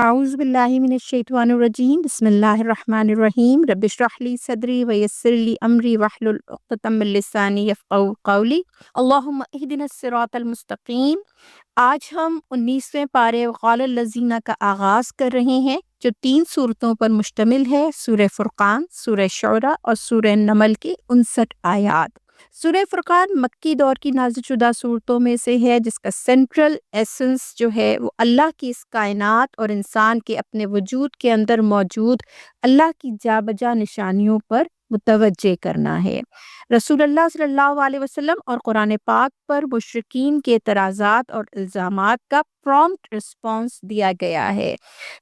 اعوذ باللہ من الشیطان الرجیم بسم اللہ الرحمن الرحیم رب اشرح لی صدری ویسر لی امری واحلل عقدۃ من لسانی یفقہوا قولی اللہم اہدنا الصراط المستقیم۔ آج ہم 19ویں پارے وقال الذین کا آغاز کر رہے ہیں جو 3 صورتوں پر مشتمل ہے، سورہ فرقان، سورہ شعراء اور سورہ نمل کی 59 آیات۔ سورہ فرقان مکی دور کی نازل شدہ صورتوں میں سے ہے، جس کا سینٹرل ایسنس جو ہے وہ اللہ کی اس کائنات اور انسان کے اپنے وجود کے اندر موجود اللہ کی جا بجا نشانیوں پر متوجہ کرنا ہے۔ رسول اللہ صلی اللہ علیہ وسلم اور قرآن پاک پر مشرکین کے اعتراضات اور الزامات کا پرومپٹ رسپانس دیا گیا ہے۔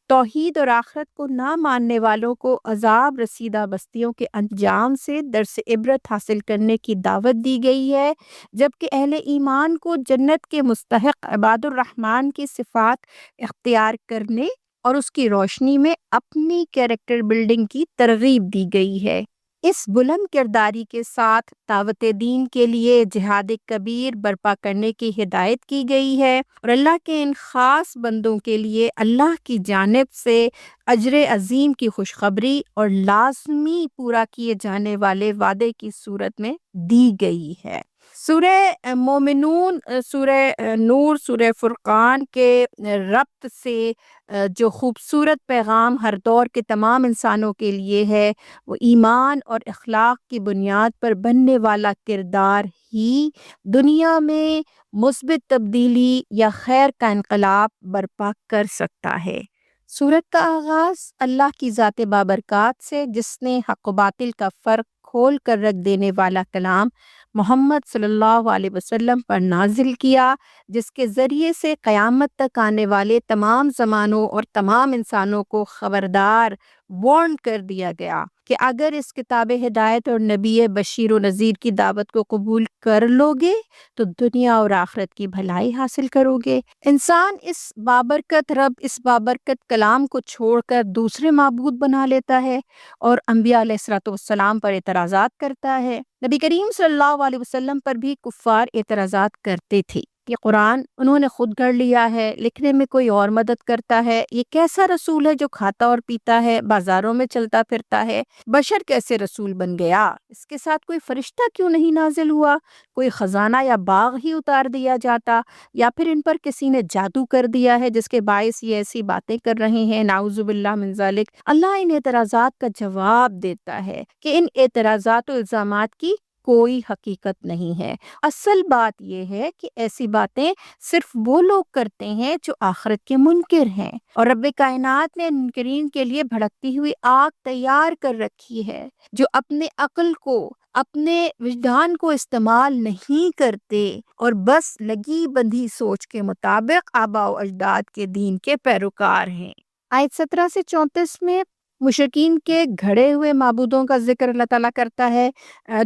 توحید اور آخرت کو نہ ماننے والوں کو عذاب رسیدہ بستیوں کے انجام سے درس عبرت حاصل کرنے کی دعوت دی گئی ہے، جبکہ اہل ایمان کو جنت کے مستحق عباد الرحمن کی صفات اختیار کرنے اور اس کی روشنی میں اپنی کیریکٹر بلڈنگ کی ترغیب دی گئی ہے۔ اس بلند کرداری کے ساتھ دعوت دین کے لیے جہاد کبیر برپا کرنے کی ہدایت کی گئی ہے اور اللہ کے ان خاص بندوں کے لیے اللہ کی جانب سے اجر عظیم کی خوشخبری اور لازمی پورا کیے جانے والے وعدے کی صورت میں دی گئی ہے۔ سورہ مومنون، سورہ نور، سورہ فرقان کے ربط سے جو خوبصورت پیغام ہر دور کے تمام انسانوں کے لیے ہے، وہ ایمان اور اخلاق کی بنیاد پر بننے والا کردار ہی دنیا میں مثبت تبدیلی یا خیر کا انقلاب برپا کر سکتا ہے۔ سورت کا آغاز اللہ کی ذات بابرکات سے، جس نے حق و باطل کا فرق کھول کر رکھ دینے والا کلام محمد صلی اللہ علیہ وسلم پر نازل کیا، جس کے ذریعے سے قیامت تک آنے والے تمام زمانوں اور تمام انسانوں کو خبردار وارن کر دیا گیا کہ اگر اس کتاب ہدایت اور نبی بشیر و نذیر کی دعوت کو قبول کر لو گے تو دنیا اور آخرت کی بھلائی حاصل کرو گے۔ انسان اس بابرکت رب، اس بابرکت کلام کو چھوڑ کر دوسرے معبود بنا لیتا ہے اور انبیاء علیہ الصلوۃ والسلام پر اعتراضات کرتا ہے۔ نبی کریم صلی اللہ علیہ وسلم پر بھی کفار اعتراضات کرتے تھے۔ یہ قرآن انہوں نے خود گھڑ لیا ہے، لکھنے میں کوئی اور مدد کرتا ہے، یہ کیسا رسول ہے جو کھاتا اور پیتا ہے، بازاروں میں چلتا پھرتا ہے، بشر کیسے رسول بن گیا، اس کے ساتھ کوئی فرشتہ کیوں نہیں نازل ہوا، کوئی خزانہ یا باغ ہی اتار دیا جاتا، یا پھر ان پر کسی نے جادو کر دیا ہے جس کے باعث یہ ایسی باتیں کر رہے ہیں، نعوذ باللہ من ذالک۔ اللہ ان اعتراضات کا جواب دیتا ہے کہ ان اعتراضات و الزامات کی کوئی حقیقت نہیں ہے۔ اصل بات یہ ہے کہ ایسی باتیں صرف وہ لوگ کرتے ہیں جو آخرت کے منکر ہیں، اور رب کائنات نے منکرین کے لیے بھڑکتی ہوئی آگ تیار کر رکھی ہے، جو اپنے عقل کو، اپنے وجدان کو استعمال نہیں کرتے اور بس لگی بندھی سوچ کے مطابق آباء و اجداد کے دین کے پیروکار ہیں۔ آیت 17 سے 34 میں مشرکین کے گھڑے ہوئے معبودوں کا ذکر اللہ تعالیٰ کرتا ہے،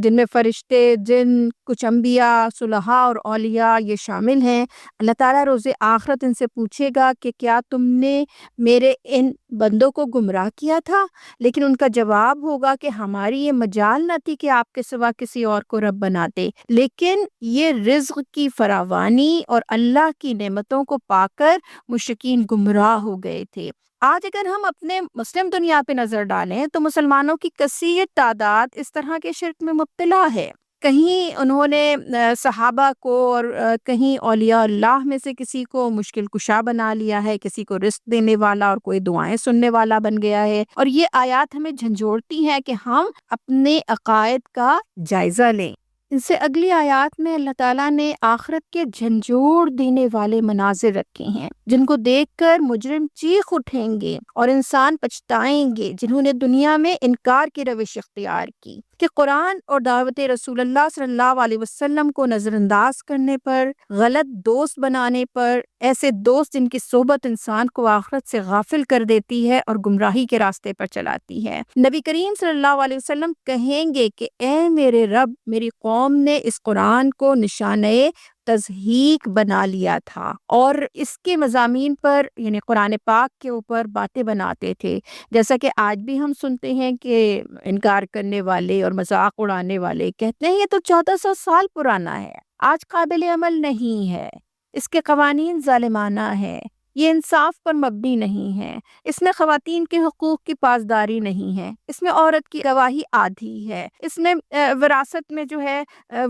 جن میں فرشتے، جن، کچھ انبیاء، صلحاء اور اولیاء یہ شامل ہیں۔ اللہ تعالیٰ روز آخرت ان سے پوچھے گا کہ کیا تم نے میرے ان بندوں کو گمراہ کیا تھا؟ لیکن ان کا جواب ہوگا کہ ہماری یہ مجال نہ تھی کہ آپ کے سوا کسی اور کو رب بناتے، لیکن یہ رزق کی فراوانی اور اللہ کی نعمتوں کو پا کر مشرکین گمراہ ہو گئے تھے۔ آج اگر ہم اپنے مسلم دنیا پہ نظر ڈالیں تو مسلمانوں کی کثیر تعداد اس طرح کے شرک میں مبتلا ہے۔ کہیں انہوں نے صحابہ کو اور کہیں اولیاء اللہ میں سے کسی کو مشکل کشا بنا لیا ہے، کسی کو رزق دینے والا اور کوئی دعائیں سننے والا بن گیا ہے، اور یہ آیات ہمیں جھنجھوڑتی ہیں کہ ہم اپنے عقائد کا جائزہ لیں۔ ان سے اگلی آیات میں اللہ تعالیٰ نے آخرت کے جھنجھوڑ دینے والے مناظر رکھے ہیں، جن کو دیکھ کر مجرم چیخ اٹھیں گے اور انسان پچھتائیں گے جنہوں نے دنیا میں انکار کی روش اختیار کی، کہ قرآن اور دعوت رسول اللہ صلی اللہ علیہ وسلم کو نظر انداز کرنے پر، غلط دوست بنانے پر، ایسے دوست جن کی صحبت انسان کو آخرت سے غافل کر دیتی ہے اور گمراہی کے راستے پر چلاتی ہے۔ نبی کریم صلی اللہ علیہ وسلم کہیں گے کہ اے میرے رب، میری قوم نے اس قرآن کو نشانۂ تضحیک بنا لیا تھا اور اس کے مضامین پر، یعنی قرآن پاک کے اوپر باتیں بناتے تھے، جیسا کہ آج بھی ہم سنتے ہیں کہ انکار کرنے والے اور مذاق اڑانے والے کہتے ہیں یہ تو 1400 سال پرانا ہے، آج قابل عمل نہیں ہے، اس کے قوانین ظالمانہ ہے، یہ انصاف پر مبنی نہیں ہے، اس میں خواتین کے حقوق کی پاسداری نہیں ہے، اس میں عورت کی گواہی آدھی ہے، اس میں وراثت میں جو ہے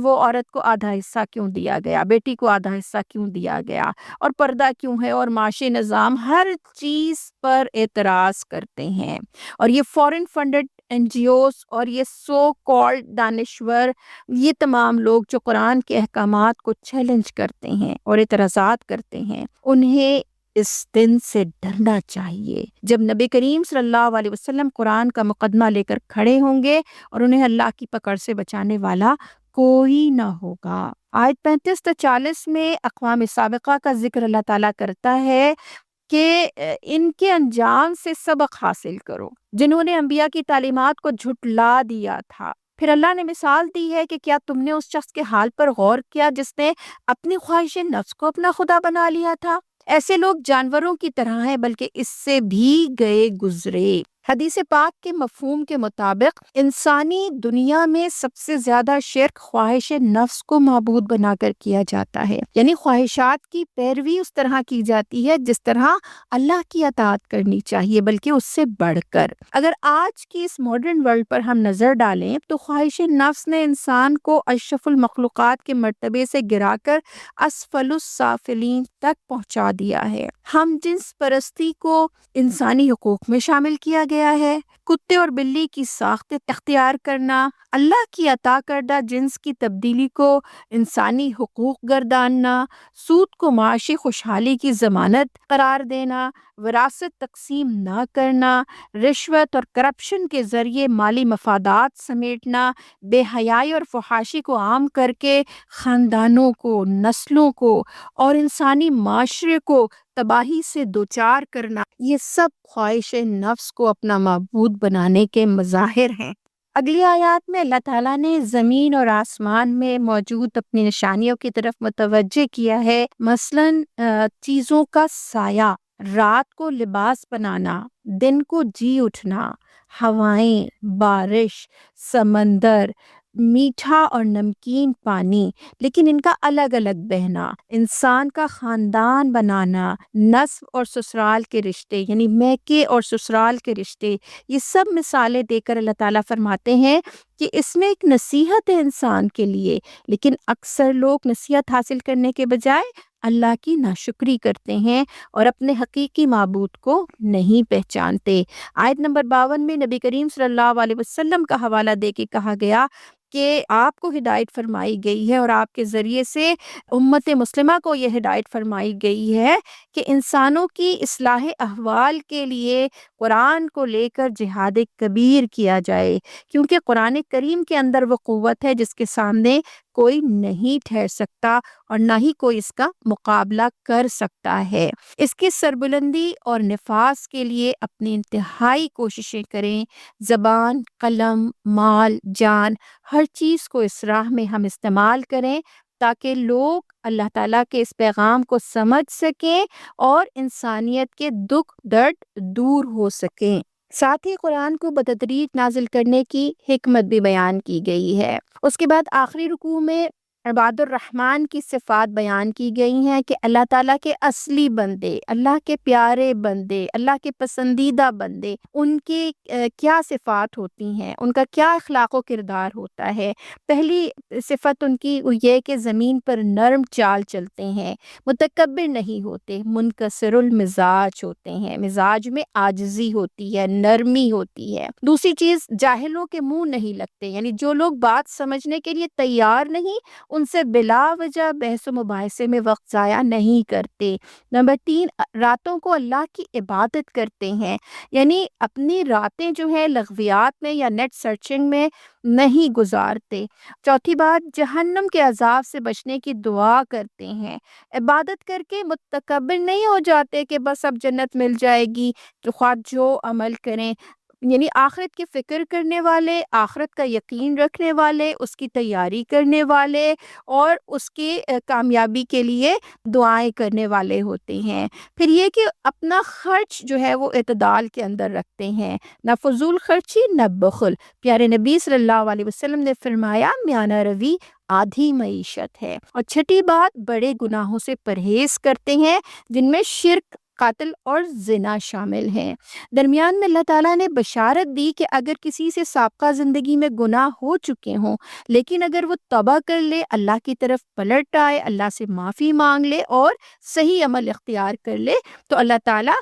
وہ عورت کو آدھا حصہ کیوں دیا گیا، بیٹی کو آدھا حصہ کیوں دیا گیا، اور پردہ کیوں ہے، اور معاشی نظام، ہر چیز پر اعتراض کرتے ہیں۔ اور یہ فورن فنڈڈ این جی اوز اور یہ سو کالڈ دانشور، یہ تمام لوگ جو قرآن کے احکامات کو چیلنج کرتے ہیں اور اعتراضات کرتے ہیں، انہیں اس دن سے ڈرنا چاہیے جب نبی کریم صلی اللہ علیہ وسلم قرآن کا مقدمہ لے کر کھڑے ہوں گے اور انہیں اللہ کی پکڑ سے بچانے والا کوئی نہ ہوگا۔ آیت 35 تا 40 میں اقوام سابقہ کا ذکر اللہ تعالیٰ کرتا ہے کہ ان کے انجام سے سبق حاصل کرو جنہوں نے انبیاء کی تعلیمات کو جھٹلا دیا تھا۔ پھر اللہ نے مثال دی ہے کہ کیا تم نے اس شخص کے حال پر غور کیا جس نے اپنی خواہش نفس کو اپنا خدا بنا لیا تھا؟ ایسے لوگ جانوروں کی طرح ہیں بلکہ اس سے بھی گئے گزرے۔ حدیث پاک کے مفہوم کے مطابق انسانی دنیا میں سب سے زیادہ شرک خواہش نفس کو معبود بنا کر کیا جاتا ہے، یعنی خواہشات کی پیروی اس طرح کی جاتی ہے جس طرح اللہ کی اطاعت کرنی چاہیے، بلکہ اس سے بڑھ کر۔ اگر آج کی اس ماڈرن ورلڈ پر ہم نظر ڈالیں تو خواہش نفس نے انسان کو اشرف المخلوقات کے مرتبے سے گرا کر اسفل السافلین تک پہنچا دیا ہے۔ ہم جنس پرستی کو انسانی حقوق میں شامل کیا گیا ہے، کتے اور بلی کی ساخت اختیار کرنا، اللہ کی عطا کردہ جنس کی تبدیلی کو انسانی حقوق گرداننا، سود کو معاشی خوشحالی کی ضمانت قرار دینا، وراثت تقسیم نہ کرنا، رشوت اور کرپشن کے ذریعے مالی مفادات سمیٹنا، بے حیائی اور فحاشی کو عام کر کے خاندانوں کو، نسلوں کو اور انسانی معاشرے کو تباہی سے دوچار کرنا، یہ سب خواہش نفس کو اپنا معبود بنانے کے مظاہر ہیں۔ اگلی آیات میں اللہ تعالیٰ نے زمین اور آسمان میں موجود اپنی نشانیوں کی طرف متوجہ کیا ہے، مثلاً چیزوں کا سایہ، رات کو لباس بنانا، دن کو جی اٹھنا، ہوائیں، بارش، سمندر، میٹھا اور نمکین پانی، لیکن ان کا الگ الگ بہنا، انسان کا خاندان بنانا، نسب اور سسرال کے رشتے، یعنی میکے اور سسرال کے رشتے، یہ سب مثالیں دے کر اللہ تعالیٰ فرماتے ہیں کہ اس میں ایک نصیحت ہے انسان کے لیے، لیکن اکثر لوگ نصیحت حاصل کرنے کے بجائے اللہ کی ناشکری کرتے ہیں اور اپنے حقیقی معبود کو نہیں پہچانتے۔ آیت نمبر 52 میں نبی کریم صلی اللہ علیہ وسلم کا حوالہ دے کے کہا گیا کہ آپ کو ہدایت فرمائی گئی ہے اور آپ کے ذریعے سے امت مسلمہ کو یہ ہدایت فرمائی گئی ہے کہ انسانوں کی اصلاح احوال کے لیے قرآن کو لے کر جہاد کبیر کیا جائے، کیونکہ قرآن کریم کے اندر وہ قوت ہے جس کے سامنے کوئی نہیں ٹھہر سکتا اور نہ ہی کوئی اس کا مقابلہ کر سکتا ہے۔ اس کی سربلندی اور نفاذ کے لیے اپنی انتہائی کوششیں کریں، زبان، قلم، مال، جان، ہر چیز کو اس راہ میں ہم استعمال کریں تاکہ لوگ اللہ تعالیٰ کے اس پیغام کو سمجھ سکیں اور انسانیت کے دکھ درد دور ہو سکیں۔ ساتھ ہی قرآن کو بتدریج نازل کرنے کی حکمت بھی بیان کی گئی ہے۔ اس کے بعد آخری رکوع میں عباد الرحمن کی صفات بیان کی گئی ہیں کہ اللہ تعالیٰ کے اصلی بندے، اللہ کے پیارے بندے، اللہ کے پسندیدہ بندے، ان کی کیا صفات ہوتی ہیں، ان کا کیا اخلاق و کردار ہوتا ہے۔ پہلی صفت ان کی یہ کہ زمین پر نرم چال چلتے ہیں، متکبر نہیں ہوتے، منکسر المزاج ہوتے ہیں، مزاج میں عاجزی ہوتی ہے، نرمی ہوتی ہے۔ دوسری چیز، جاہلوں کے منہ نہیں لگتے، یعنی جو لوگ بات سمجھنے کے لیے تیار نہیں ان سے بلا وجہ بحث و مباحثے میں وقت ضائع نہیں کرتے۔ نمبر 3، راتوں کو اللہ کی عبادت کرتے ہیں، یعنی اپنی راتیں جو ہیں لغویات میں یا نیٹ سرچنگ میں نہیں گزارتے۔ چوتھی بات، جہنم کے عذاب سے بچنے کی دعا کرتے ہیں، عبادت کر کے متکبر نہیں ہو جاتے کہ بس اب جنت مل جائے گی خواہ جو عمل کریں، یعنی آخرت کی فکر کرنے والے، آخرت کا یقین رکھنے والے، اس کی تیاری کرنے والے اور اس کی کامیابی کے لیے دعائیں کرنے والے ہوتے ہیں۔ پھر یہ کہ اپنا خرچ جو ہے وہ اعتدال کے اندر رکھتے ہیں، نہ فضول خرچی نہ بخل۔ پیارے نبی صلی اللہ علیہ وسلم نے فرمایا میانہ روی آدھی معیشت ہے۔ اور چھٹی بات، بڑے گناہوں سے پرہیز کرتے ہیں جن میں شرک قاتل اور زنا شامل ہیں۔ درمیان میں اللہ تعالیٰ نے بشارت دی کہ اگر کسی سے سابقہ زندگی میں گناہ ہو چکے ہوں، لیکن اگر وہ توبہ کر لے، اللہ کی طرف پلٹ آئے، اللہ سے معافی مانگ لے اور صحیح عمل اختیار کر لے، تو اللہ تعالیٰ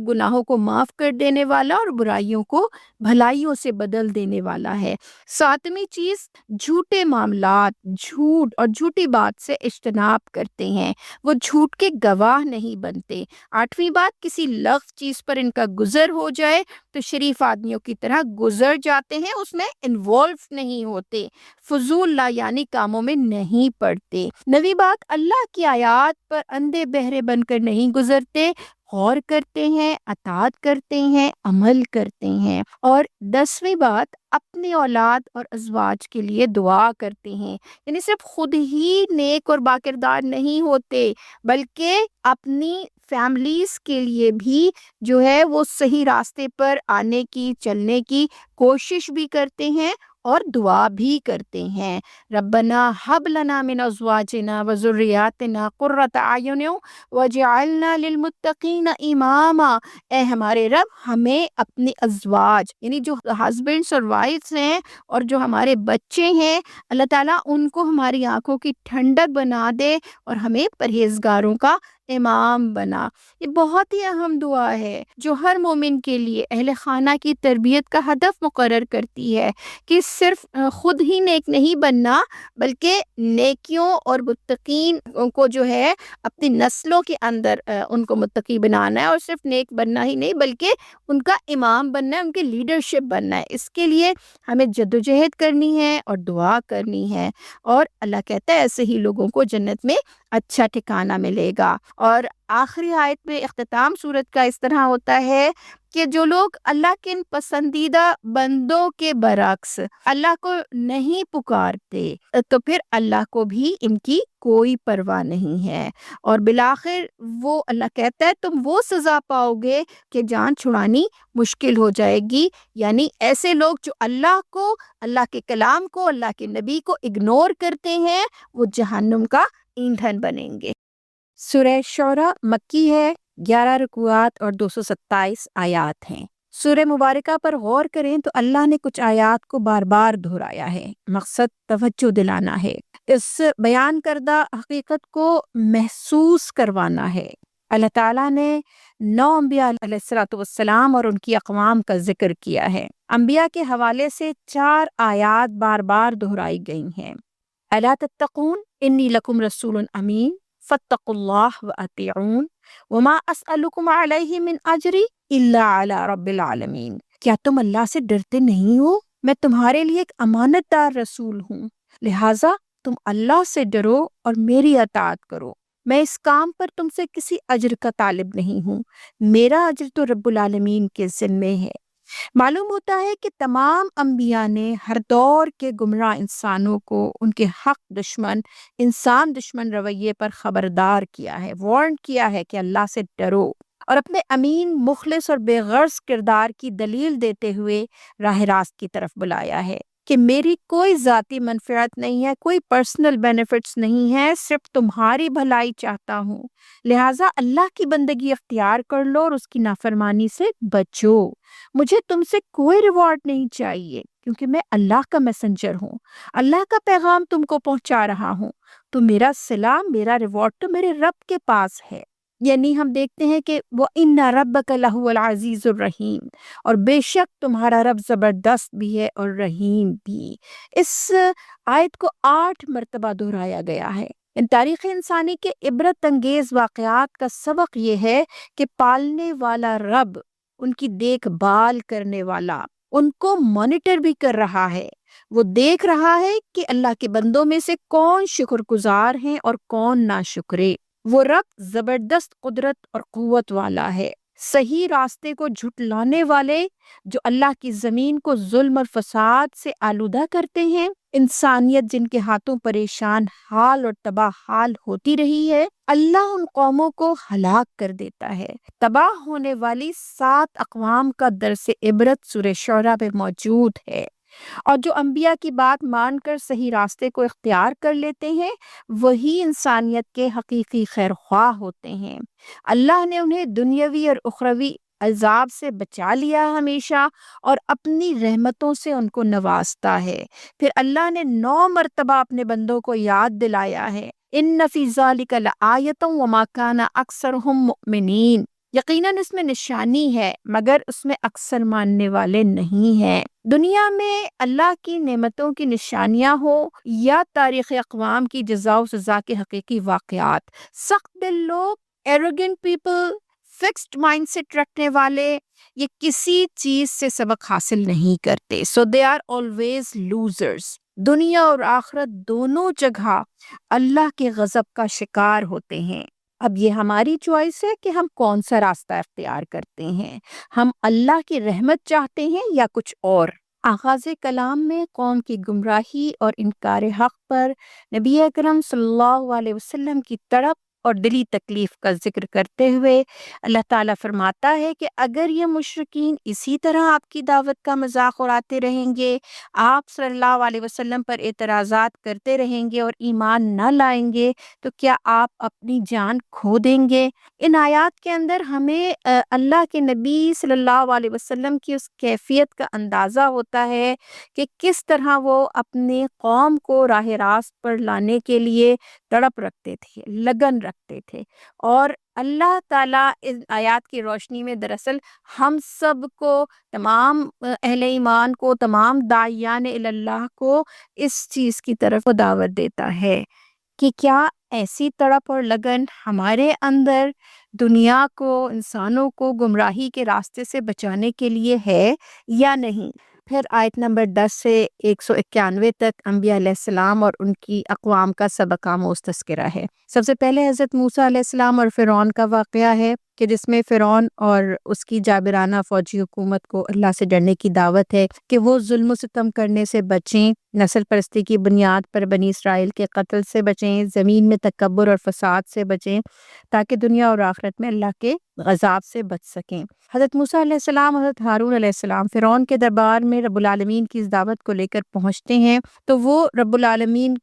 گناہوں کو معاف کر دینے والا اور برائیوں کو بھلائیوں سے بدل دینے والا ہے۔ ساتویں چیز، جھوٹے معاملات، جھوٹ اور جھوٹی بات سے اجتناب کرتے ہیں، وہ جھوٹ کے گواہ نہیں بنتے۔ آٹھویں بات، کسی لغو چیز پر ان کا گزر ہو جائے تو شریف آدمیوں کی طرح گزر جاتے ہیں، اس میں انوالو نہیں ہوتے، فضول لا یعنی کاموں میں نہیں پڑتے۔ نویں بات، اللہ کی آیات پر اندھے بہرے بن کر نہیں گزرتے، غور کرتے ہیں، اطاعت کرتے ہیں، عمل کرتے ہیں۔ اور 10ویں بات، اپنے اولاد اور ازواج کے لیے دعا کرتے ہیں، یعنی صرف خود ہی نیک اور باکردار نہیں ہوتے بلکہ اپنی فیملیز کے لیے بھی جو ہے وہ صحیح راستے پر آنے کی، چلنے کی کوشش بھی کرتے ہیں اور دعا بھی کرتے ہیں۔ ربنا ہب لنا من ازواجنا وذریاتنا قرۃ اعین وجعلنا للمتقین اماما۔ اے ہمارے رب، ہمیں اپنے ازواج یعنی جو ہسبینڈس اور وائفس ہیں اور جو ہمارے بچے ہیں، اللہ تعالیٰ ان کو ہماری آنکھوں کی ٹھنڈک بنا دے اور ہمیں پرہیزگاروں کا امام بنا۔ یہ بہت ہی اہم دعا ہے جو ہر مومن کے لیے اہل خانہ کی تربیت کا ہدف مقرر کرتی ہے کہ صرف خود ہی نیک نہیں بننا بلکہ نیکیوں اور متقین کو جو ہے اپنی نسلوں کے اندر ان کو متقی بنانا ہے، اور صرف نیک بننا ہی نہیں بلکہ ان کا امام بننا ہے، ان کے لیڈرشپ بننا ہے۔ اس کے لیے ہمیں جدوجہد کرنی ہے اور دعا کرنی ہے، اور اللہ کہتا ہے ایسے ہی لوگوں کو جنت میں اچھا ٹھکانہ ملے گا۔ اور آخری آیت میں اختتام سورت کا اس طرح ہوتا ہے کہ جو لوگ اللہ کے ان پسندیدہ بندوں کے برعکس اللہ کو نہیں پکارتے تو پھر اللہ کو بھی ان کی کوئی پرواہ نہیں ہے، اور بالآخر وہ اللہ کہتا ہے تم وہ سزا پاؤ گے کہ جان چھڑانی مشکل ہو جائے گی، یعنی ایسے لوگ جو اللہ کو، اللہ کے کلام کو، اللہ کے نبی کو اگنور کرتے ہیں وہ جہنم کا ایندھن بنیں گے۔ سورہ شعراء مکی ہے، 11 رکوعات اور 227 آیات ہیں۔ سورہ مبارکہ پر غور کریں تو اللہ نے کچھ آیات کو بار بار دہرایا ہے، مقصد توجہ دلانا ہے، اس بیان کردہ حقیقت کو محسوس کروانا ہے۔ اللہ تعالیٰ نے 9 انبیاء علیہ السلام اور ان کی اقوام کا ذکر کیا ہے۔ انبیاء کے حوالے سے 4 آیات بار بار دہرائی گئی ہیں۔ الا تتقون انی لکم رسول امین فاتقوا اللہ واطیعون وما اسألکم علیہ من اجر الا علی رب العالمین۔ کیا تم اللہ سے ڈرتے نہیں ہو؟ میں تمہارے لیے ایک امانت دار رسول ہوں، لہٰذا تم اللہ سے ڈرو اور میری اطاعت کرو۔ میں اس کام پر تم سے کسی اجر کا طالب نہیں ہوں، میرا اجر تو رب العالمین کے ذمے ہے۔ معلوم ہوتا ہے کہ تمام انبیاء نے ہر دور کے گمراہ انسانوں کو ان کے حق دشمن، انسان دشمن رویے پر خبردار کیا ہے، وارن کیا ہے کہ اللہ سے ڈرو، اور اپنے امین، مخلص اور بے غرض کردار کی دلیل دیتے ہوئے راہ راست کی طرف بلایا ہے کہ میری کوئی ذاتی منفعت نہیں ہے، کوئی پرسنل بینیفٹس نہیں ہے، صرف تمہاری بھلائی چاہتا ہوں، لہٰذا اللہ کی بندگی اختیار کر لو اور اس کی نافرمانی سے بچو۔ مجھے تم سے کوئی ریوارڈ نہیں چاہیے کیونکہ میں اللہ کا میسنجر ہوں، اللہ کا پیغام تم کو پہنچا رہا ہوں، تو میرا صلہ، میرا ریوارڈ تو میرے رب کے پاس ہے۔ یعنی ہم دیکھتے ہیں کہ وَإِنَّ رَبَّكَ لَهُوَ الْعَزِيزُ الرَّحِيمُ، اور بے شک تمہارا رب زبردست بھی ہے اور رحیم بھی۔ اس آیت کو 8 مرتبہ دہرایا گیا ہے۔ ان تاریخ انسانی کے عبرت انگیز واقعات کا سبق یہ ہے کہ پالنے والا رب، ان کی دیکھ بھال کرنے والا، ان کو مانیٹر بھی کر رہا ہے، وہ دیکھ رہا ہے کہ اللہ کے بندوں میں سے کون شکر گزار ہیں اور کون ناشکرے۔ وہ رب زبردست قدرت اور قوت والا ہے۔ صحیح راستے کو جھٹلانے والے جو اللہ کی زمین کو ظلم اور فساد سے آلودہ کرتے ہیں، انسانیت جن کے ہاتھوں پریشان حال اور تباہ حال ہوتی رہی ہے، اللہ ان قوموں کو ہلاک کر دیتا ہے۔ تباہ ہونے والی 7 اقوام کا درس عبرت سورہ شعراء میں موجود ہے۔ اور جو انبیاء کی بات مان کر صحیح راستے کو اختیار کر لیتے ہیں وہی انسانیت کے حقیقی خیر خواہ ہوتے ہیں۔ اللہ نے انہیں دنیاوی اور اخروی عذاب سے بچا لیا ہمیشہ، اور اپنی رحمتوں سے ان کو نوازتا ہے۔ پھر اللہ نے 9 مرتبہ اپنے بندوں کو یاد دلایا ہے، ان فی ذالک لآیۃ وما کان اکثرہم مؤمنین، یقیناً اس میں نشانی ہے مگر اس میں اکثر ماننے والے نہیں ہیں۔ دنیا میں اللہ کی نعمتوں کی نشانیاں ہو یا تاریخ اقوام کی جزا و سزا کے حقیقی واقعات، سخت دل لوگ، arrogant people, fixed mindset رکھنے والے، یہ کسی چیز سے سبق حاصل نہیں کرتے۔ سو دے آر آلویز لوزرز۔ دنیا اور آخرت دونوں جگہ اللہ کے غضب کا شکار ہوتے ہیں۔ اب یہ ہماری چوائس ہے کہ ہم کون سا راستہ اختیار کرتے ہیں، ہم اللہ کی رحمت چاہتے ہیں یا کچھ اور۔ آغاز کلام میں قوم کی گمراہی اور انکار حق پر نبی اکرم صلی اللہ علیہ وسلم کی تڑپ اور دلی تکلیف کا ذکر کرتے ہوئے اللہ تعالیٰ فرماتا ہے کہ اگر یہ مشرکین اسی طرح آپ کی دعوت کا مذاق اڑاتے رہیں گے، آپ صلی اللہ علیہ وسلم پر اعتراضات کرتے رہیں گے اور ایمان نہ لائیں گے، تو کیا آپ اپنی جان کھو دیں گے؟ ان آیات کے اندر ہمیں اللہ کے نبی صلی اللہ علیہ وسلم کی اس کیفیت کا اندازہ ہوتا ہے کہ کس طرح وہ اپنے قوم کو راہ راست پر لانے کے لیے تڑپ رکھتے تھے، لگن رکھتے تھے۔ اور اللہ تعالیٰ اس آیات کی روشنی میں دراصل ہم سب کو، تمام اہل ایمان کو، تمام داعیان اللہ کو اس چیز کی طرف دعوت دیتا ہے کہ کیا ایسی تڑپ اور لگن ہمارے اندر دنیا کو، انسانوں کو گمراہی کے راستے سے بچانے کے لیے ہے یا نہیں؟ پھر آیت نمبر 10 سے 191 تک انبیاء علیہ السلام اور ان کی اقوام کا سبق آموز تذکرہ ہے۔ سب سے پہلے حضرت موسیٰ علیہ السلام اور فرعون کا واقعہ ہے کہ جس میں فرعون اور اس کی جابرانہ فوجی حکومت کو اللہ سے ڈرنے کی دعوت ہے کہ وہ ظلم و ستم کرنے سے بچیں، نسل پرستی کی بنیاد پر بنی اسرائیل کے قتل سے بچیں، زمین میں تکبر اور فساد سے بچیں، تاکہ دنیا اور آخرت میں اللہ کے عذاب سے بچ سکیں۔ حضرت موسیٰ علیہ السلام، حضرت ہارون علیہ السلام فرعون کے دربار میں رب العالمین کی اس دعوت کو لے کر پہنچتے ہیں تو وہ رب العالمین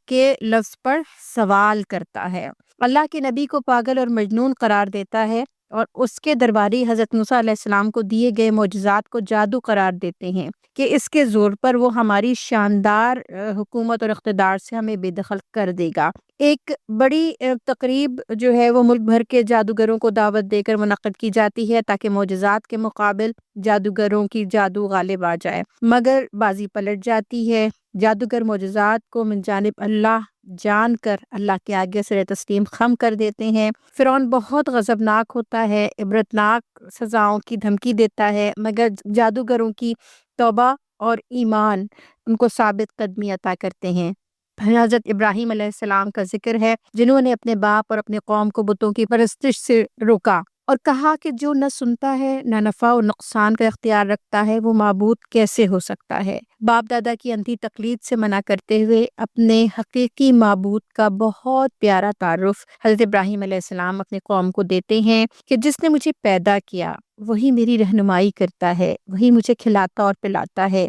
کے لفظ پر سوال کرتا ہے، اللہ کے نبی کو پاگل اور مجنون قرار دیتا ہے، اور اس کے درباری حضرت موسیٰ علیہ السلام کو دیے گئے معجزات کو جادو قرار دیتے ہیں کہ اس کے زور پر وہ ہماری شاندار حکومت اور اقتدار سے ہمیں بے دخل کر دے گا۔ ایک بڑی تقریب جو ہے وہ ملک بھر کے جادوگروں کو دعوت دے کر منعقد کی جاتی ہے تاکہ معجزات کے مقابل جادوگروں کی جادو غالب آ جائے، مگر بازی پلٹ جاتی ہے۔ جادوگر معجزات کو من جانب اللہ جان کر اللہ کے آگے سر تسلیم خم کر دیتے ہیں۔ فرعون بہت غضبناک ہوتا ہے، عبرتناک سزاؤں کی دھمکی دیتا ہے، مگر جادوگروں کی توبہ اور ایمان ان کو ثابت قدمی عطا کرتے ہیں۔ پھر حضرت ابراہیم علیہ السلام کا ذکر ہے جنہوں نے اپنے باپ اور اپنے قوم کو بتوں کی پرستش سے روکا اور کہا کہ جو نہ سنتا ہے نہ نفع و نقصان کا اختیار رکھتا ہے وہ معبود کیسے ہو سکتا ہے۔ باپ دادا کی اندھی تقلید سے منع کرتے ہوئے اپنے حقیقی معبود کا بہت پیارا تعارف حضرت ابراہیم علیہ السلام اپنے قوم کو دیتے ہیں کہ جس نے مجھے پیدا کیا وہی میری رہنمائی کرتا ہے، وہی مجھے کھلاتا اور پلاتا ہے،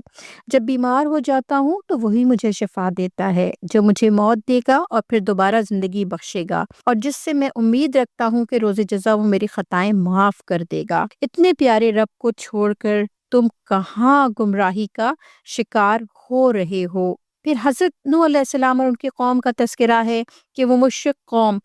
جب بیمار ہو جاتا ہوں تو وہی مجھے شفا دیتا ہے، جو مجھے موت دے گا اور پھر دوبارہ زندگی بخشے گا، اور جس سے میں امید رکھتا ہوں کہ روز جزا وہ میری خطائیں معاف کر دے گا۔ اتنے پیارے رب کو چھوڑ کر تم کہاں گمراہی کا شکار ہو رہے ہو؟ پھر حضرت نوح علیہ السلام اور ان کی قوم کا تذکرہ ہے کہ وہ مشرک قوم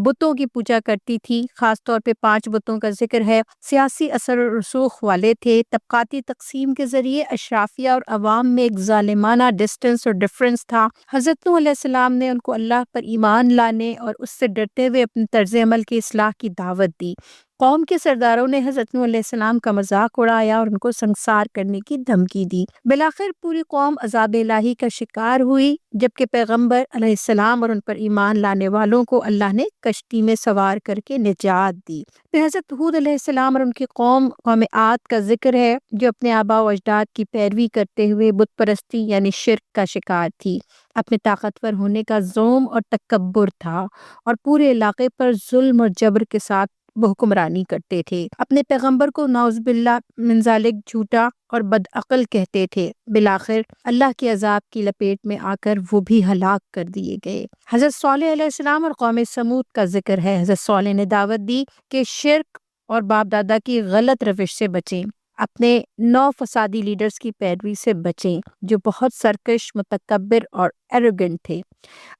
بتوں کی پوجا کرتی تھی، خاص طور پہ 5 بتوں کا ذکر ہے، سیاسی اثر و رسوخ والے تھے، طبقاتی تقسیم کے ذریعے اشرافیہ اور عوام میں ایک ظالمانہ ڈسٹنس اور ڈفرنس تھا۔ حضرت نوح علیہ السلام نے ان کو اللہ پر ایمان لانے اور اس سے ڈرتے ہوئے اپنے طرز عمل کی اصلاح کی دعوت دی۔ قوم کے سرداروں نے حضرت نوح علیہ السلام کا مذاق اڑایا اور ان کو سنگسار کرنے کی دھمکی دی۔ بالآخر پوری قوم عذاب الہی کا شکار ہوئی، جبکہ پیغمبر علیہ السلام اور ان پر ایمان لانے والوں کو اللہ نے کشتی میں سوار کر کے نجات دی۔ پھر حضرت ہود علیہ السلام اور ان کی قوم عاد کا ذکر ہے جو اپنے آباء و اجداد کی پیروی کرتے ہوئے بت پرستی یعنی شرک کا شکار تھی۔ اپنے طاقتور ہونے کا زوم اور تکبر تھا اور پورے علاقے پر ظلم اور جبر کے ساتھ وہ حکمرانی کرتے تھے۔ اپنے پیغمبر کو نعوذ باللہ من ذالک جھوٹا اور بدعقل کہتے تھے۔ بالآخر اللہ کے عذاب کی لپیٹ میں آ کر وہ بھی ہلاک کر دیے گئے۔ حضرت صالح علیہ السلام اور قوم سمود کا ذکر ہے۔ حضرت صالح نے دعوت دی کہ شرک اور باپ دادا کی غلط روش سے بچیں، اپنے نو فسادی لیڈرز کی پیروی سے بچیں جو بہت سرکش، متکبر اور ایروگنٹ تھے۔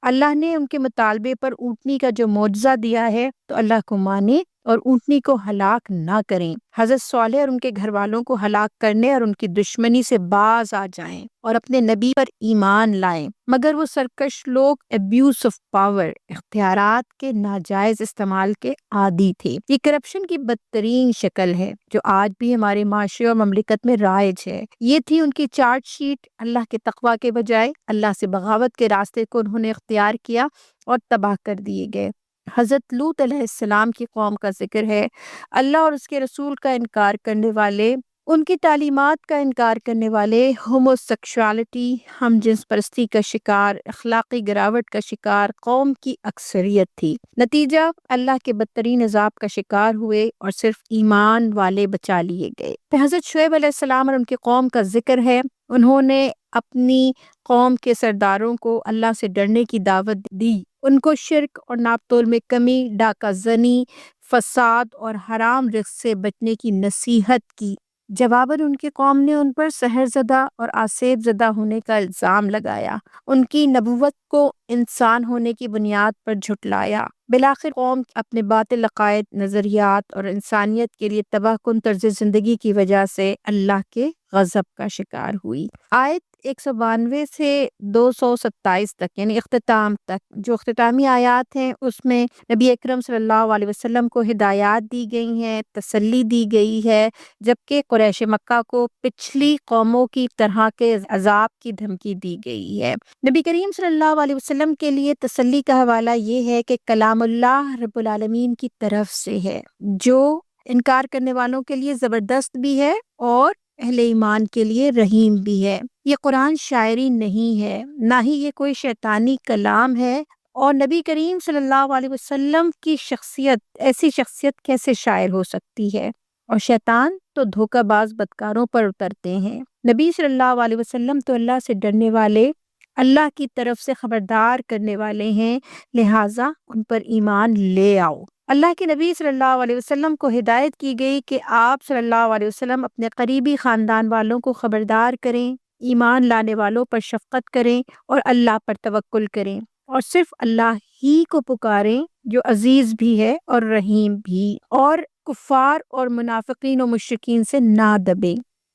اللہ نے ان کے مطالبے پر اونٹنی کا جو معجزہ دیا ہے تو اللہ کو مانیں اور اونٹنی کو ہلاک نہ کریں۔ حضرت صالح اور ان کے گھر والوں کو ہلاک کرنے اور ان کی دشمنی سے باز آ جائیں اور اپنے نبی پر ایمان لائیں، مگر وہ سرکش لوگ ابیوز آف پاور، اختیارات کے ناجائز استعمال کے عادی تھے۔ یہ کرپشن کی بدترین شکل ہے جو آج بھی ہمارے معاشرے اور مملکت میں رائج ہے۔ یہ تھی ان کی چارٹ شیٹ۔ اللہ کے تقوی کے بجائے اللہ سے بغاوت کے راستے کو انہوں نے اختیار کیا اور تباہ کر دیے گئے۔ حضرت لوط علیہ السلام کی قوم کا ذکر ہے۔ اللہ اور اس کے رسول کا انکار کرنے والے، ان کی تعلیمات کا انکار کرنے والے، ہوموسیکشوالٹی، ہم جنس پرستی کا شکار، اخلاقی گراوٹ کا شکار قوم کی اکثریت تھی۔ نتیجہ اللہ کے بدترین عذاب کا شکار ہوئے اور صرف ایمان والے بچا لیے گئے۔ پھر حضرت شعیب علیہ السلام اور ان کی قوم کا ذکر ہے۔ انہوں نے اپنی قوم کے سرداروں کو اللہ سے ڈرنے کی دعوت دی، ان کو شرک اور ناپ تول میں کمی، ڈاکہ زنی، فساد اور حرام رزق سے بچنے کی نصیحت کی۔ جواباً ان کی قوم نے ان پر سحر زدہ اور آسیب زدہ ہونے کا الزام لگایا، ان کی نبوت کو انسان ہونے کی بنیاد پر جھٹلایا۔ بالآخر قوم اپنے باطل عقائد، نظریات اور انسانیت کے لیے تباہ کن طرز زندگی کی وجہ سے اللہ کے غضب کا شکار ہوئی۔ آیت 192 سے 227 تک یعنی اختتام تک جو اختتامی آیات ہیں اس میں نبی اکرم صلی اللہ علیہ وسلم کو ہدایات دی گئی ہیں، تسلی دی گئی ہے، جبکہ قریش مکہ کو پچھلی قوموں کی طرح کے عذاب کی دھمکی دی گئی ہے۔ نبی کریم صلی اللہ علیہ وسلم کے لیے تسلی کا حوالہ یہ ہے کہ کلام اللہ رب العالمین کی طرف سے ہے، جو انکار کرنے والوں کے لیے زبردست بھی ہے اور اہل ایمان کے لیے رحیم بھی ہے۔ یہ قرآن شاعری نہیں ہے، نہ ہی یہ کوئی شیطانی کلام ہے، اور نبی کریم صلی اللہ علیہ وسلم کی شخصیت، ایسی شخصیت کیسے شاعر ہو سکتی ہے؟ اور شیطان تو دھوکہ باز بدکاروں پر اترتے ہیں۔ نبی صلی اللہ علیہ وسلم تو اللہ سے ڈرنے والے، اللہ کی طرف سے خبردار کرنے والے ہیں، لہٰذا ان پر ایمان لے آؤ۔ اللہ کے نبی صلی اللہ علیہ وسلم کو ہدایت کی گئی کہ آپ صلی اللہ علیہ وسلم اپنے قریبی خاندان والوں کو خبردار کریں، ایمان لانے والوں پر شفقت کریں اور اللہ پر توکل کریں، اور صرف اللہ ہی کو پکاریں جو عزیز بھی ہے اور رحیم بھی، اور کفار اور منافقین و مشرکین سے نہ دبیں۔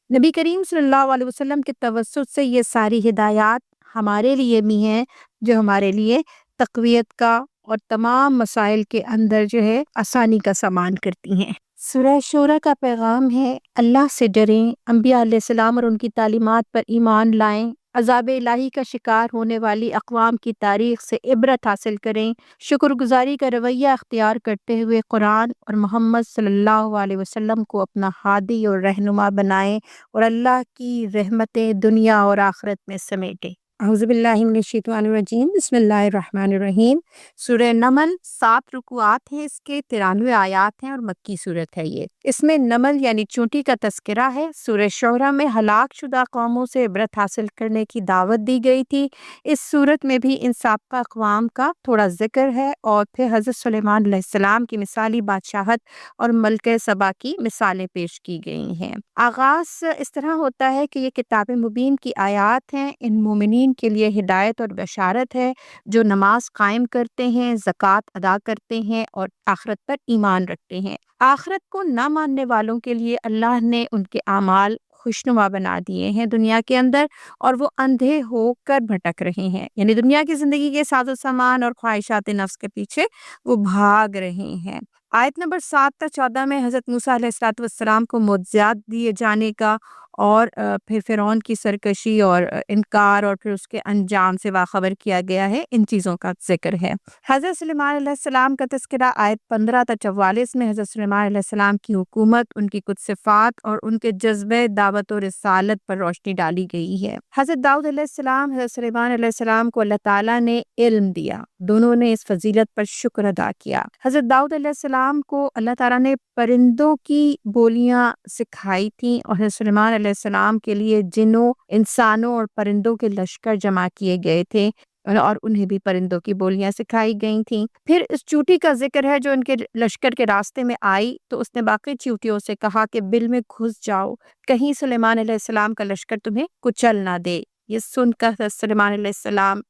نبی کریم صلی اللہ علیہ وسلم کے توسط سے یہ ساری ہدایات ہمارے لیے بھی ہیں جو ہمارے لیے تقویت کا اور تمام مسائل کے اندر جو ہے آسانی کا سامان کرتی ہیں۔ سورہ شورى کا پیغام ہے، اللہ سے ڈریں، انبیاء علیہ السلام اور ان کی تعلیمات پر ایمان لائیں، عذاب الہی کا شکار ہونے والی اقوام کی تاریخ سے عبرت حاصل کریں، شکر گزاری کا رویہ اختیار کرتے ہوئے قرآن اور محمد صلی اللہ علیہ وسلم کو اپنا ہادی اور رہنما بنائیں اور اللہ کی رحمتیں دنیا اور آخرت میں سمیٹیں۔ اعوذ باللہ من الشیطان الرجیم، بسم اللہ الرحمن الرحیم۔ سورہ نمل 7 رکوعات ہیں، اس کے 93 آیات ہیں اور مکی صورت ہے یہ۔ اس میں نمل یعنی چونٹی کا تذکرہ ہے۔ سورہ شعراء میں ہلاک شدہ قوموں سے عبرت حاصل کرنے کی دعوت دی گئی تھی۔ اس صورت میں بھی ان سابقہ اقوام کا تھوڑا ذکر ہے، اور پھر حضرت سلیمان علیہ السلام کی مثالی بادشاہت اور ملکہ سبا کی مثالیں پیش کی گئی ہیں۔ آغاز اس طرح ہوتا ہے کہ یہ کتاب مبین کی آیات ہیں، ان مومنین کے لیے ہدایت اور بشارت ہے جو نماز قائم کرتے ہیں، زکوٰۃ ادا کرتے ہیں اور آخرت پر ایمان رکھتے ہیں۔ آخرت کو نہ ماننے والوں کے لیے اللہ نے ان کے اعمال خوشنما بنا دیے ہیں دنیا کے اندر، اور وہ اندھے ہو کر بھٹک رہے ہیں، یعنی دنیا کی زندگی کے ساز و سامان اور خواہشات نفس کے پیچھے وہ بھاگ رہے ہیں۔ آیت نمبر 7 تا 14 میں حضرت موسیٰ علیہ السلام کو معجزات دیے جانے کا اور پھر فرعون کی سرکشی اور انکار اور پھر اس کے انجام سے باخبر کیا گیا ہے، ان چیزوں کا ذکر ہے۔ حضرت سلیمان علیہ السلام کا تذکرہ آیت 15 تا 44 میں حضرت سلیمان علیہ السلام کی حکومت، ان کی کچھ صفات اور ان کے جذبہ دعوت و رسالت پر روشنی ڈالی گئی ہے۔ حضرت داؤد علیہ السلام، حضرت سلیمان علیہ السلام کو اللہ تعالیٰ نے علم دیا، دونوں نے اس فضیلت پر شکر ادا کیا۔ حضرت داؤد علیہ السلام کو اللہ تعالیٰ نے پرندوں کی بولیاں سکھائی تھیں، اور حضرت سلیمان علیہ علیہ السلام کے لیے جنوں، انسانوں اور پرندوں کے لشکر جمع کیے گئے تھے اور انہیں بھی پرندوں کی بولیاں سکھائی گئی تھیں۔ پھر اس چیونٹی کا ذکر ہے جو ان کے لشکر کے راستے میں آئی تو اس نے باقی چیونٹیوں سے کہا کہ بل میں گھس جاؤ، کہیں سلیمان علیہ السلام کا لشکر تمہیں کچل نہ دے۔ یہ سن کر سلیمان علیہ السلام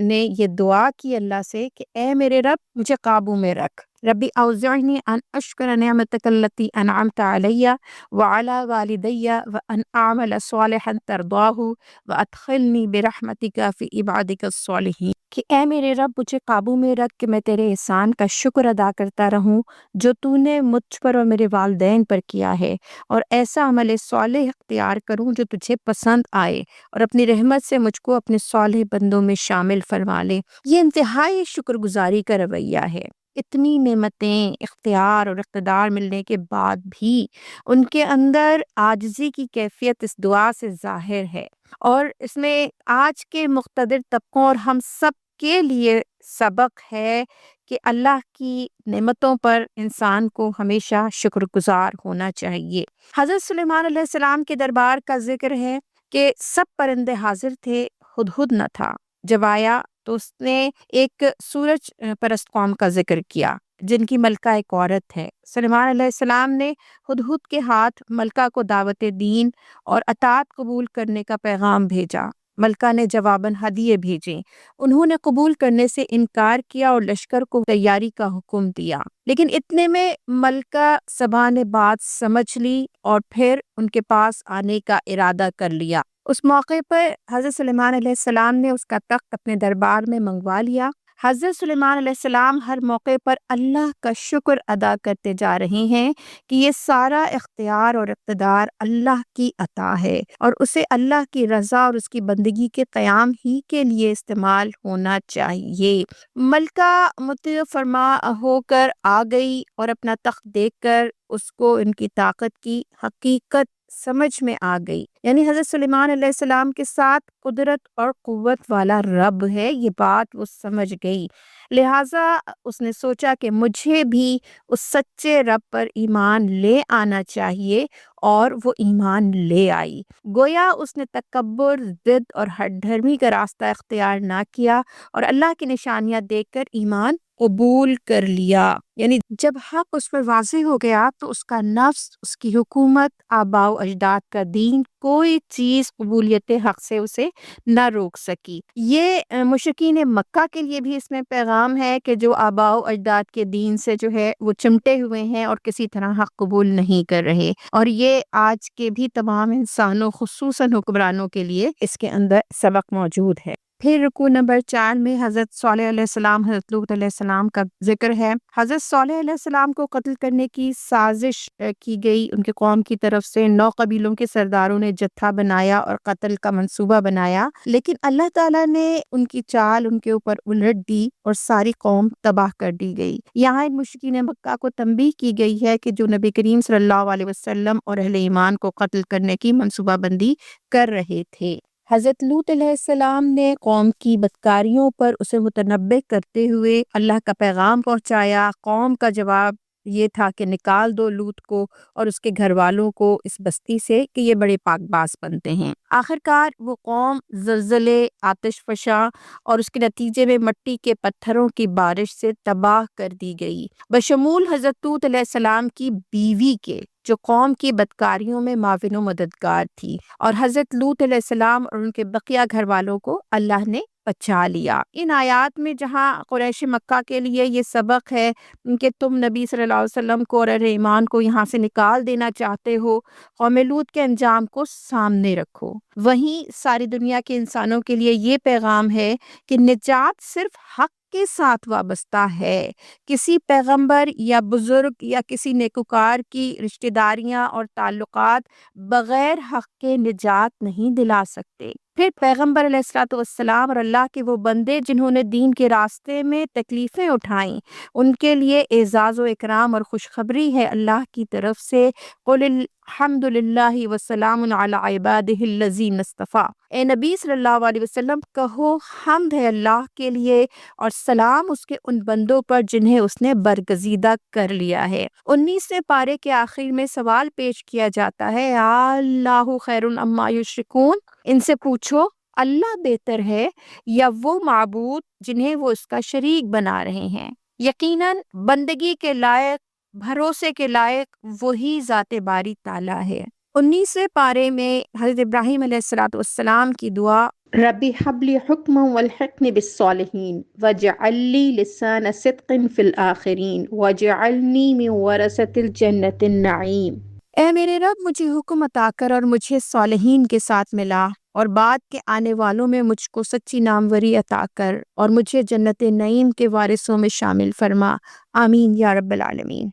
نے یہ دعا کی اللہ سے کہ اے میرے رب مجھے قابو میں رکھ، ربی اوزعنی ان اشکر نعمتک التی انعمت علی وعلی والدی وان اعمل صالحا ترضاہ وادخلنی برحمتک فی عبادک الصالحین، کہ اے میرے رب مجھے قابو میں رکھ کہ میں تیرے احسان کا شکر ادا کرتا رہوں جو تو نے مجھ پر اور میرے والدین پر کیا ہے، اور ایسا عمل صالح اختیار کروں جو تجھے پسند آئے، اور اپنی رحمت سے مجھ کو اپنے صالح بندوں میں شامل فرما لے۔ یہ انتہائی شکر گزاری کا رویہ ہے۔ اتنی نعمتیں، اختیار اور اقتدار ملنے کے بعد بھی ان کے اندر عاجزی کی کیفیت اس دعا سے ظاہر ہے، اور اس میں آج کے مقتدر طبقوں اور ہم سب کے لیے سبق ہے کہ اللہ کی نعمتوں پر انسان کو ہمیشہ شکر گزار ہونا چاہیے۔ حضرت سلیمان علیہ السلام کے دربار کا ذکر ہے کہ سب پرندے حاضر تھے، ہدہد نہ تھا۔ جب آیا تو اس نے ایک سورج پرست قوم کا ذکر کیا جن کی ملکہ ایک عورت ہے۔ سلیمان علیہ السلام نے ہدہد کے ہاتھ ملکہ کو دعوت دین اور اطاعت قبول کرنے کا پیغام بھیجا۔ ملکہ نے جواباً ہدیے بھیجے، انہوں نے قبول کرنے سے انکار کیا اور لشکر کو تیاری کا حکم دیا، لیکن اتنے میں ملکہ سبا نے بات سمجھ لی اور پھر ان کے پاس آنے کا ارادہ کر لیا۔ اس موقع پر حضرت سلیمان علیہ السلام نے اس کا تخت اپنے دربار میں منگوا لیا۔ حضرت سلیمان علیہ السلام ہر موقع پر اللہ کا شکر ادا کرتے جا رہے ہیں کہ یہ سارا اختیار اور اقتدار اللہ کی عطا ہے اور اسے اللہ کی رضا اور اس کی بندگی کے قیام ہی کے لیے استعمال ہونا چاہیے۔ ملکہ مطیع فرما ہو کر آ گئی اور اپنا تخت دیکھ کر اس کو ان کی طاقت کی حقیقت سمجھ میں آ گئی، یعنی حضرت سلیمان علیہ السلام کے ساتھ قدرت اور قوت والا رب ہے، یہ بات وہ سمجھ گئی۔ لہٰذا اس نے سوچا کہ مجھے بھی اس سچے رب پر ایمان لے آنا چاہیے، اور وہ ایمان لے آئی۔ گویا اس نے تکبر، ضد اور ہٹ دھرمی کا راستہ اختیار نہ کیا اور اللہ کی نشانیاں دیکھ کر ایمان قبول کر لیا۔ یعنی جب حق اس پر واضح ہو گیا تو اس کا نفس، اس کی حکومت، آباء و اجداد کا دین، کوئی چیز قبولیت حق سے اسے نہ روک سکی۔ یہ مشرکین مکہ کے لیے بھی اس میں پیغام ہے کہ جو آباء و اجداد کے دین سے جو ہے وہ چمٹے ہوئے ہیں اور کسی طرح حق قبول نہیں کر رہے، اور یہ آج کے بھی تمام انسانوں خصوصاً حکمرانوں کے لیے اس کے اندر سبق موجود ہے۔ پھر رکوع نمبر 4 میں حضرت صالح علیہ السلام، حضرت لوط علیہ السلام کا ذکر ہے۔ حضرت صالح علیہ السلام کو قتل کرنے کی سازش کی گئی ان کے قوم کی طرف سے۔ 9 قبیلوں کے سرداروں نے جتھا بنایا اور قتل کا منصوبہ بنایا، لیکن اللہ تعالیٰ نے ان کی چال ان کے اوپر الٹ دی اور ساری قوم تباہ کر دی گئی۔ یہاں ان مشرکین مکہ کو تنبیہ کی گئی ہے کہ جو نبی کریم صلی اللہ علیہ وسلم اور اہل ایمان کو قتل کرنے کی منصوبہ بندی کر رہے تھے۔ حضرت لوط علیہ السلام نے قوم کی بدکاریوں پر اسے متنبہ کرتے ہوئے اللہ کا پیغام پہنچایا۔ قوم کا جواب یہ تھا کہ نکال دو لوط کو اور اس کے گھر والوں کو اس بستی سے کہ یہ بڑے پاک باز بنتے ہیں۔ آخرکار وہ قوم زلزلے، آتش فشاں اور اس کے نتیجے میں مٹی کے پتھروں کی بارش سے تباہ کر دی گئی، بشمول حضرت لوط علیہ السلام کی بیوی کے، جو قوم کی بدکاریوں میں معاون و مددگار تھی، اور حضرت لوط علیہ السلام اور ان کے بقیہ گھر والوں کو اللہ نے بچا لیا۔ ان آیات میں جہاں قریش مکہ کے لیے یہ سبق ہے کہ تم نبی صلی اللہ علیہ وسلم کو اور اہل ایمان کو یہاں سے نکال دینا چاہتے ہو، قوم لوط کے انجام کو سامنے رکھو، وہیں ساری دنیا کے انسانوں کے لیے یہ پیغام ہے کہ نجات صرف حق کے ساتھ وابستہ ہے۔ کسی پیغمبر یا بزرگ یا کسی نیکوکار کی رشتہ داریاں اور تعلقات بغیر حق کے نجات نہیں دلا سکتے۔ پھر پیغمبر علیہ الصلوۃ والسلام اور اللہ کے وہ بندے جنہوں نے دین کے راستے میں تکلیفیں اٹھائیں، ان کے لیے اعزاز و اکرام اور خوشخبری ہے اللہ کی طرف سے۔ قل الحمد للہ وسلام علی عبادہ الذین اصطفیٰ، اے نبی صلی اللہ علیہ وسلم کہو حمد ہے اللہ کے لیے اور سلام اس کے ان بندوں پر جنہیں اس نے برگزیدہ کر لیا ہے۔ 19ویں پارے کے آخر میں سوال پیش کیا جاتا ہے، اللہ خیر اما یشرکون، ان سے پوچھو اللہ بہتر ہے یا وہ معبود جنہیں وہ اس کا شریک بنا رہے ہیں؟ یقیناً بندگی کے لائق، بھروسے کے لائق وہی ذات باری تعالیٰ ہے۔ 19ویں پارے میں حضرت ابراہیم علیہ السلام کی دعا، ربی حب لی حکما والحقنی بالصالحین واجعل لی لسان صدق فی الآخرین واجعلنی من ورثۃ الجنۃ النعیم، اے میرے رب مجھے حکم عطا کر اور مجھے صالحین کے ساتھ ملا، اور بعد کے آنے والوں میں مجھ کو سچی ناموری عطا کر اور مجھے جنت نعیم کے وارثوں میں شامل فرما، آمین یا رب العالمین۔